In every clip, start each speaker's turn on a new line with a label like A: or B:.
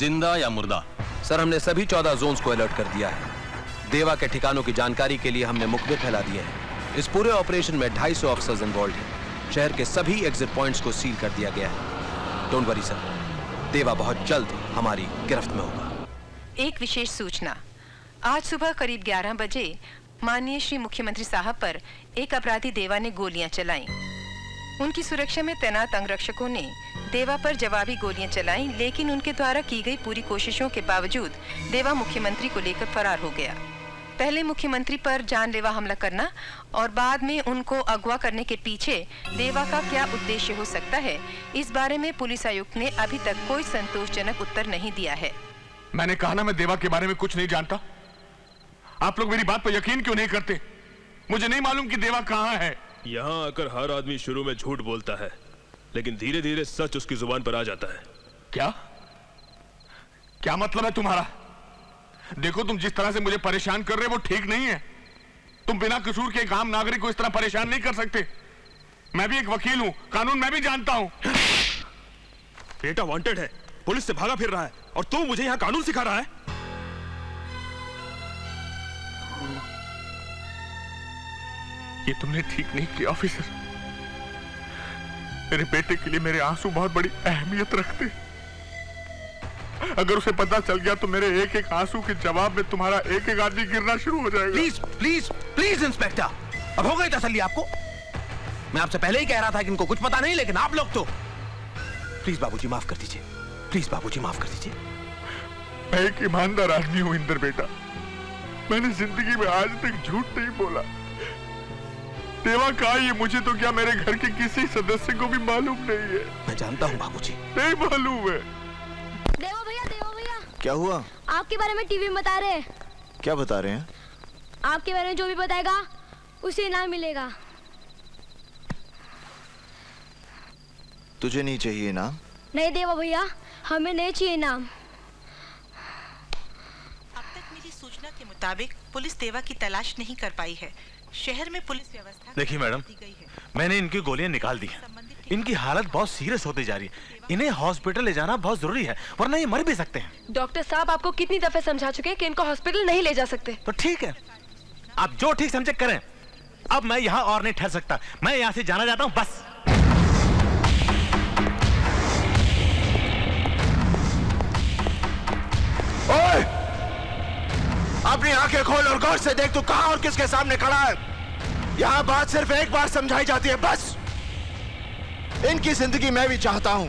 A: जिंदा या मुर्दा?
B: सर, हमने सभी 14 जोन्स को अलर्ट कर दिया है। देवा के ठिकानों की जानकारी के लिए हमने मुखबिर फैला दिए हैं। इस पूरे ऑपरेशन में 250 ऑफिसर्स इन्वॉल्व हैं। शहर के सभी एग्जिट पॉइंट्स को सील कर दिया गया है। डोंट वरी सर, देवा बहुत जल्द हमारी गिरफ्त में होगा।
C: एक विशेष सूचना, आज सुबह करीब 11 बजे माननीय श्री मुख्यमंत्री साहब पर एक अपराधी देवा ने गोलियां चलाईं। उनकी सुरक्षा में तैनात अंगरक्षकों ने देवा पर जवाबी गोलियां चलाईं, लेकिन उनके द्वारा की गई पूरी कोशिशों के बावजूद देवा मुख्यमंत्री को लेकर फरार हो गया। पहले मुख्यमंत्री पर जानलेवा हमला करना और बाद में उनको अगवा करने के पीछे देवा का क्या उद्देश्य हो सकता है, इस बारे में पुलिस आयुक्त ने अभी तक कोई संतोषजनक उत्तर नहीं दिया है।
D: मैंने कहा ना, मैं देवा के बारे में कुछ नहीं जानता। आप लोग मेरी बात पर यकीन क्यों नहीं करते? मुझे नहीं मालूम कि देवा कहाँ है।
E: यहाँ आकर हर आदमी शुरू में झूठ बोलता है, लेकिन धीरे धीरे सच उसकी जुबान पर आ जाता है।
D: क्या मतलब है तुम्हारा? देखो, तुम जिस तरह से मुझे परेशान कर रहे हो वो ठीक नहीं है। तुम बिना कसूर के एक आम नागरिक को इस तरह परेशान नहीं कर सकते। मैं भी एक वकील हूं, कानून मैं भी जानता हूं।
E: बेटा वांटेड है, पुलिस से भागा फिर रहा है, और तू मुझे यहाँ कानून सिखा रहा है?
D: ये तुमने ठीक नहीं किया ऑफिसर। मेरे बेटे के लिए मेरे आंसू बहुत बड़ी अहमियत रखते। अगर उसे पता चल गया तो मेरे एक एक आंसू के जवाब में तुम्हारा एक एक आदमी गिरना शुरू हो जाएगा।
B: प्लीज प्लीज प्लीज इंस्पेक्टर, अब हो गई तसल्ली आपको? मैं आपसे पहले ही कह रहा था कि इनको कुछ पता नहीं, लेकिन आप लोग तो। प्लीज बाबूजी माफ कर दीजिए, प्लीज बाबूजी माफ कर दीजिए।
D: मैं एक ईमानदार आदमी हूं इंदर बेटा। मैंने जिंदगी में आज तक झूठ नहीं बोला। देवा कहा, ये मुझे तो क्या मेरे घर के किसी सदस्य को भी मालूम नहीं है।
B: मैं जानता हूँ बाबूजी।
D: नहीं मालूम है।
F: देवा भैया
G: क्या हुआ?
F: आपके बारे में टीवी में बता रहे हैं।
G: क्या बता रहे हैं?
F: आपके बारे में जो भी बताएगा उसे इनाम मिलेगा।
G: तुझे नहीं चाहिए इनाम?
F: नहीं देवा भैया, हमें नहीं चाहिए इनाम।
H: अब तक मिली सूचना के मुताबिक पुलिस देवा की तलाश नहीं कर पाई है। शहर में पुलिस व्यवस्था
I: देखिए मैडम, मैंने इनकी गोलियां निकाल दी हैं। इनकी हालत बहुत सीरियस होती जा रही है। इन्हें हॉस्पिटल ले जाना बहुत जरूरी है, वरना ये मर भी सकते हैं।
J: डॉक्टर साहब आपको कितनी दफे समझा चुके हैं कि इनको हॉस्पिटल नहीं ले जा सकते।
I: तो ठीक है, आप जो ठीक समझे करें। अब मैं यहाँ और नहीं ठहर सकता, मैं यहाँ से जाना चाहता हूँ बस।
G: ओए! अपनी आंखें खोल और गौर से देख, तू कहां और किसके सामने खड़ा है। यहां बात सिर्फ एक बार समझाई जाती है, बस। इनकी जिंदगी मैं भी चाहता हूं,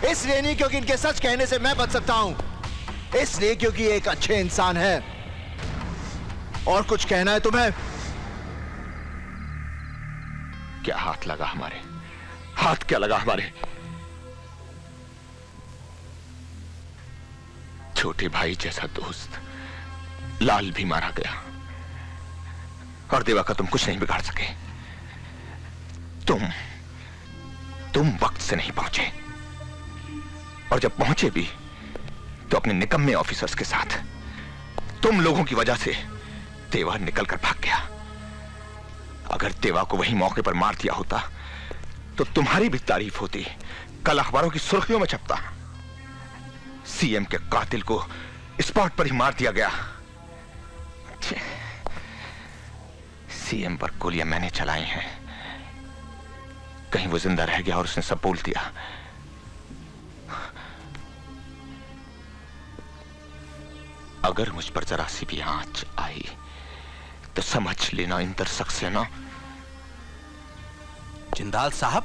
G: इसलिए नहीं क्योंकि इनके सच कहने से मैं बच सकता हूं, इसलिए क्योंकि ये एक अच्छे इंसान है। और कुछ कहना है तुम्हें?
D: क्या हाथ लगा हमारे? हाथ क्या लगा हमारे? छोटे भाई जैसा दोस्त लाल भी मारा गया, और देवा का तुम कुछ नहीं बिगाड़ सके। तुम वक्त से नहीं पहुंचे, और जब पहुंचे भी तो अपने निकम्मे ऑफिसर्स के साथ। तुम लोगों की वजह से देवा निकलकर भाग गया। अगर देवा को वही मौके पर मार दिया होता तो तुम्हारी भी तारीफ होती, कल अखबारों की सुर्खियों में छपता। सीएम के कातिल को स्पॉट पर ही मार दिया गया। सीएम पर गोलियां मैंने चलाई हैं, कहीं वो जिंदा रह गया और उसने सब बोल दिया। अगर मुझ पर जरा सी भी आंच आई तो समझ लेना इंदर सक्सेना।
B: जिंदाल साहब,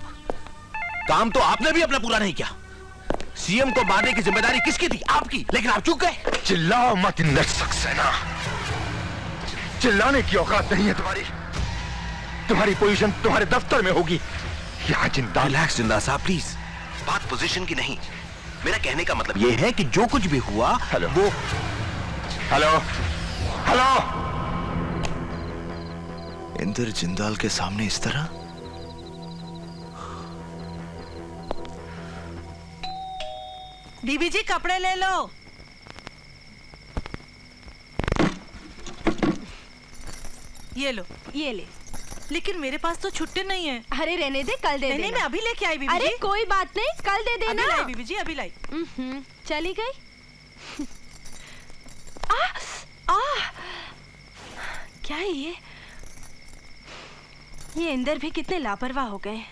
B: काम तो आपने भी अपना पूरा नहीं किया। सीएम को मारने की जिम्मेदारी किसकी थी? आपकी, लेकिन आप चूक गए।
D: चिल्लाओ मत इंदर सक्सेना, चिल्लाने की औकात नहीं है तुम्हारी। तुम्हारी पोजीशन तुम्हारे दफ्तर में होगी, यहाँ जिंदा।
B: रिलैक्स जिंदा साहब प्लीज, बात पोजीशन की नहीं। मेरा कहने का मतलब यह है कि जो कुछ भी हुआ वो।
D: हेलो,
G: इंदर जिंदाल के सामने इस तरह?
H: बीबी जी कपड़े ले लो। ये लो, ये ले। लेकिन मेरे पास तो छुट्टी नहीं है।
F: अरे रहने दे, कल दे देना।
H: नहीं, मैं अभी लेके आई बीबी जी।
F: अरे कोई बात नहीं, कल दे देना।
H: अभी लाई बीबी जी, अभी लाई।
F: चली गई। क्या है ये इंदर भी कितने लापरवाह हो गए।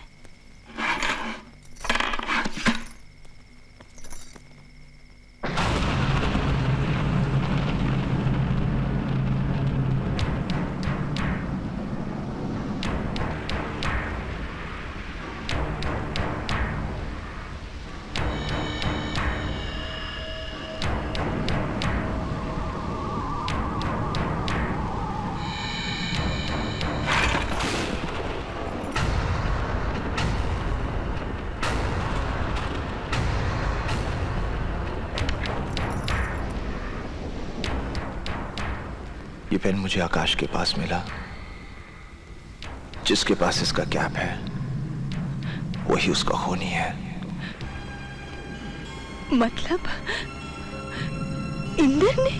G: ये पेन मुझे आकाश के पास मिला, जिसके पास इसका कैप है वही उसका खूनी है।
F: मतलब इंदर ने?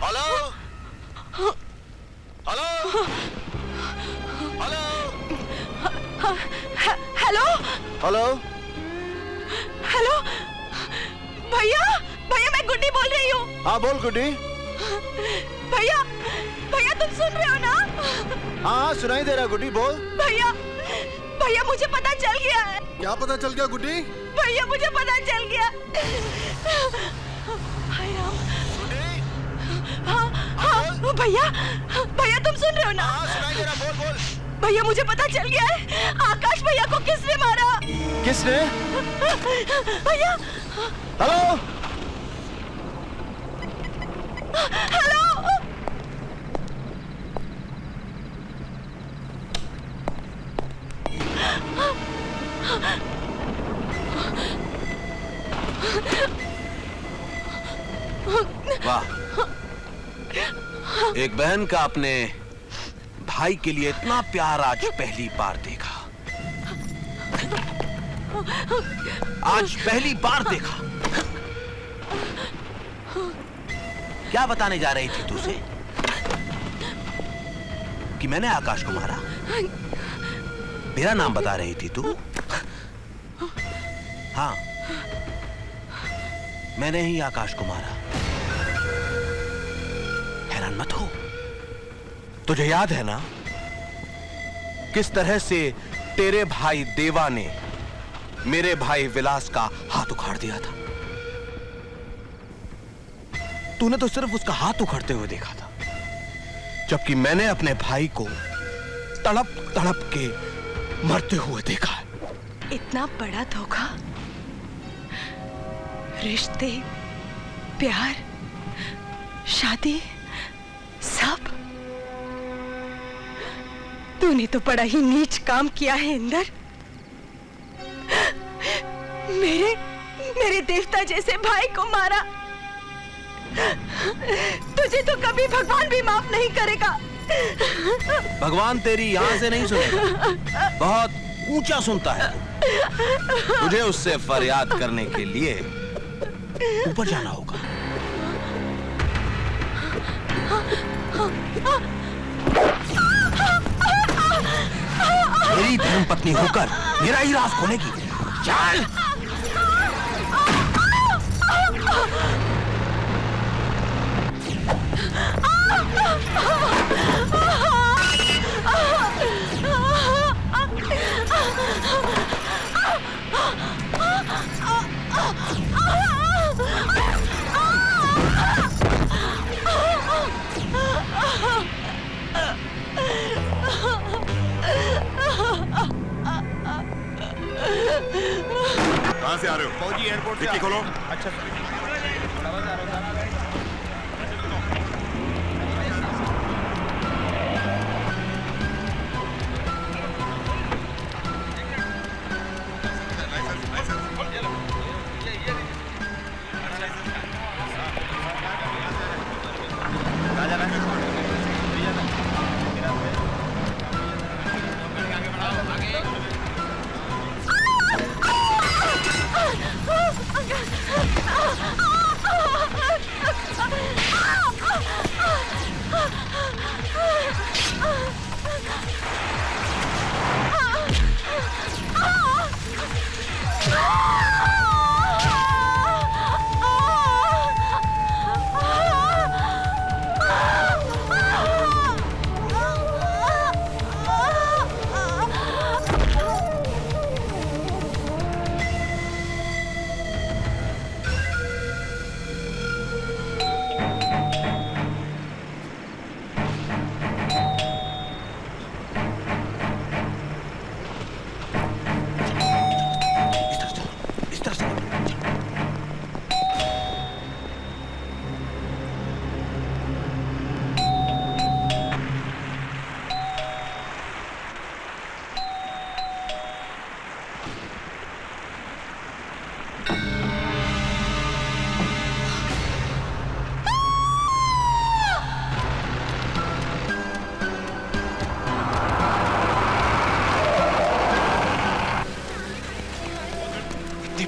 G: Hello hello hello
F: hello
G: hello
F: hello भैया, भैया मैं गुड्डी बोल रही हूँ।
G: हाँ बोल गुड्डी।
F: भैया, भैया तुम सुन रहे हो ना?
G: हाँ सुनाई दे रहा गुड्डी, बोल।
F: भैया, भैया मुझे पता चल गया है।
G: क्या पता चल गया गुड्डी?
F: भैया मुझे पता चल गया। हाँ, हाँ, भैया, भैया तुम सुन रहे हो ना?
G: हाँ सुनाई दे रहा, बोल बोल।
F: भैया मुझे पता चल गया है, आकाश भैया को किसने मारा?
G: किसने?
F: भैया।
G: Hello
F: hello.
B: वाह, एक बहन का अपने भाई के लिए इतना प्यार आज पहली बार देखा। आज पहली बार देखा। क्या बताने जा रही थी तुझे? कि मैंने आकाश को मारा? मेरा नाम बता रही थी तू? हाँ, मैंने ही आकाश को मारा। हैरान मत हो। तुझे याद है ना किस तरह से तेरे भाई देवा ने मेरे भाई विलास का हाथ उखाड़ दिया था? तूने तो सिर्फ उसका हाथ उखाड़ते हुए देखा था, जबकि मैंने अपने भाई को तड़प तड़प के मरते हुए देखा है।
F: इतना बड़ा धोखा, रिश्ते, प्यार, शादी, सब। तूने तो बड़ा ही नीच काम किया है इंदर। मेरे देवता जैसे भाई को मारा। तुझे तो कभी भगवान भी माफ नहीं करेगा।
B: भगवान तेरी यहां से नहीं सुनेगा, बहुत ऊंचा सुनता है। तुझे उससे फरियाद करने के लिए ऊपर जाना होगा। मेरी धर्म पत्नी होकर मेरा ही राज खोलेगी। चल।
A: कहाँ से आ रहे हो?
G: फौजी एयरपोर्ट
A: डिक्की खोलो।
G: अच्छा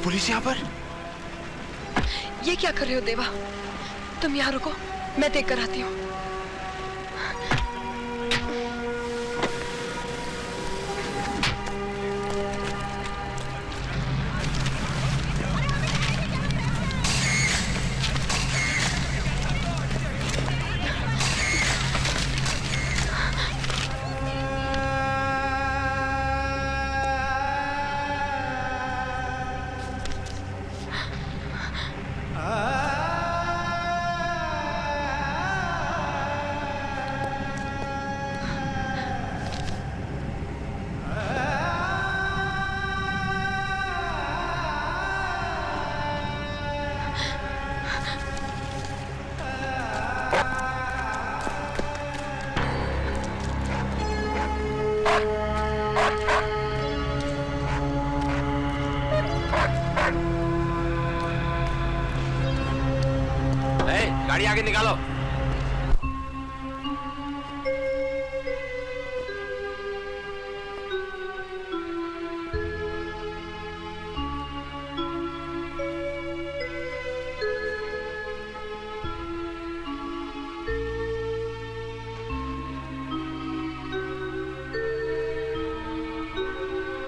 D: पुलिस यहाँ पर?
J: ये क्या कर रहे हो देवा? तुम यहाँ रुको, मैं देख कर आती हूँ।
B: गाड़ी आगे निकालो।